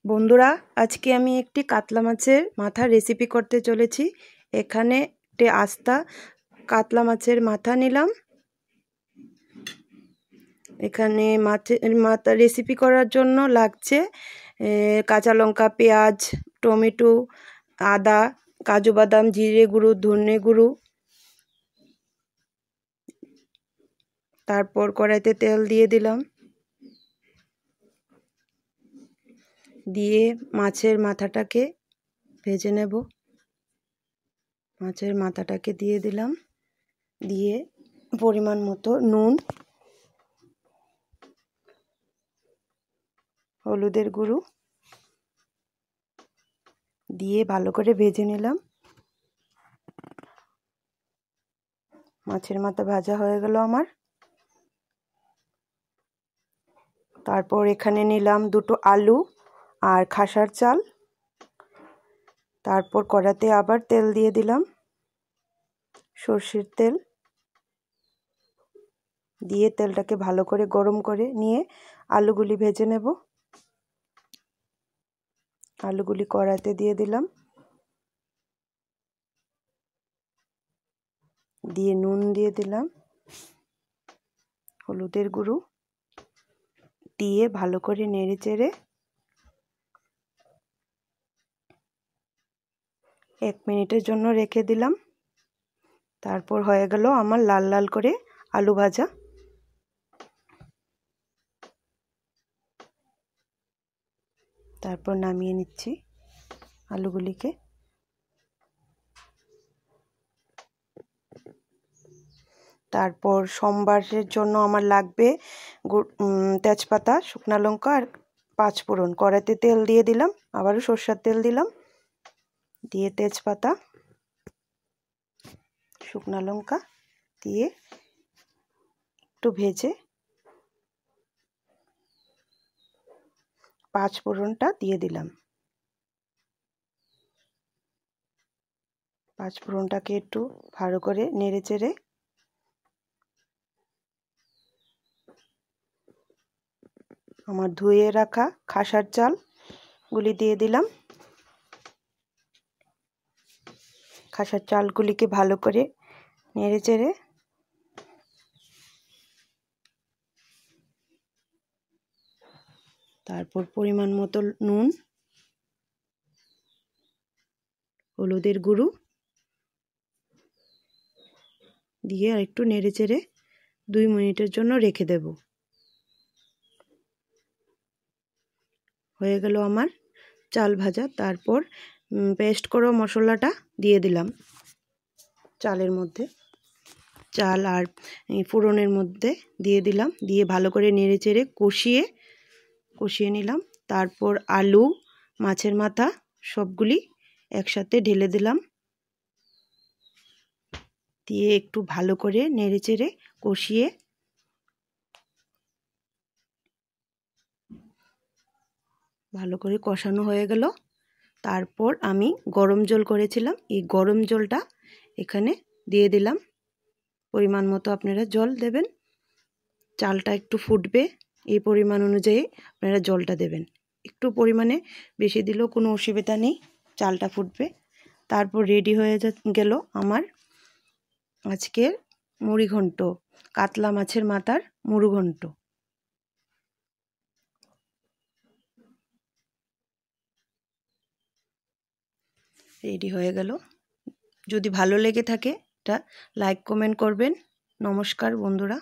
বন্ধুরা, আজকে আমি একটি কাতলা মাছের মাথা রেসিপি করতে চলেছি। এখানে একটি আস্তা কাতলা মাছের মাথা নিলাম। এখানে মাছের মাথা রেসিপি করার জন্য লাগছে কাঁচা লঙ্কা, পেঁয়াজ, টমেটো, আদা, কাজু বাদাম, জিরে গুঁড়ো, ধনে গুঁড়ো। তারপর কড়াইতে তেল দিয়ে দিলাম, দিয়ে মাছের মাথাটাকে ভেজে নেব। মাছের মাথাটাকে দিয়ে দিলাম, দিয়ে পরিমাণ মতো নুন, হলুদের গুঁড়ো দিয়ে ভালো করে ভেজে নিলাম। মাছের মাথা ভাজা হয়ে গেল আমার। তারপর এখানে নিলাম দুটো আলু আর খাসার চাল। তারপর কড়াতে আবার তেল দিয়ে দিলাম, সর্ষের তেল দিয়ে তেলটাকে ভালো করে গরম করে নিয়ে আলুগুলি ভেজে নেব। আলুগুলি কড়াইতে দিয়ে দিলাম, দিয়ে নুন দিয়ে দিলাম, হলুদের গুঁড়ো দিয়ে ভালো করে নেড়ে চেড়ে 1 মিনিটের জন্য রেখে দিলাম। তারপর হয়ে গেল আমার লাল লাল করে আলু ভাজা। তারপর নামিয়ে নিচ্ছি আলুগুলিকে। তারপর সোমবারের জন্য আমার লাগবে তেজপাতা, শুকনো লঙ্কা আর 5 ফোড়ন। কড়াইতে তেল দিয়ে দিলাম, আবারও সরষের তেল দিলাম, দিয়ে তেজপাতা, শুকনো লঙ্কা দিয়ে একটু ভেজে 5 ফোড়নটা দিয়ে দিলাম। 5 ফোড়নটাকে একটু ভালো করে নেড়ে চেড়ে আমার ধুয়ে রাখা খাসার চালগুলি দিয়ে দিলাম। খাসার চালগুলিকে ভালো করে নেড়ে চেড়ে তারপর পরিমাণ মতো নুন, হলুদের গুঁড়ো দিয়ে আর একটু নেড়ে চেড়ে 2 মিনিটের জন্য রেখে দেব। হয়ে গেল আমার চাল ভাজা। তারপর পেস্ট করা মশলাটা দিয়ে দিলাম চালের মধ্যে, চাল আর ফোড়নের মধ্যে দিয়ে দিলাম, দিয়ে ভালো করে নেড়ে চেড়ে কষিয়ে নিলাম। তারপর আলু, মাছের মাথা সবগুলি একসাথে ঢেলে দিলাম, দিয়ে একটু ভালো করে নেড়ে চেড়ে কষিয়ে ভালো করে কষানো হয়ে গেল। তারপর আমি গরম জল করেছিলাম, এই গরম জলটা এখানে দিয়ে দিলাম। পরিমাণ মতো আপনারা জল দেবেন। চালটা একটু ফুটবে, এই পরিমাণ অনুযায়ী আপনারা জলটা দেবেন। একটু পরিমাণে বেশি দিলেও কোনো অসুবিধা নেই, চালটা ফুটবে। তারপর রেডি হয়ে গেল আমার আজকের মুড়িঘণ্ট, কাতলা মাছের মাথার মুড়িঘণ্ট। রেডি হয়ে গেল। যদি ভালো লেগে থাকে এটা লাইক কমেন্ট করবেন। নমস্কার বন্ধুরা।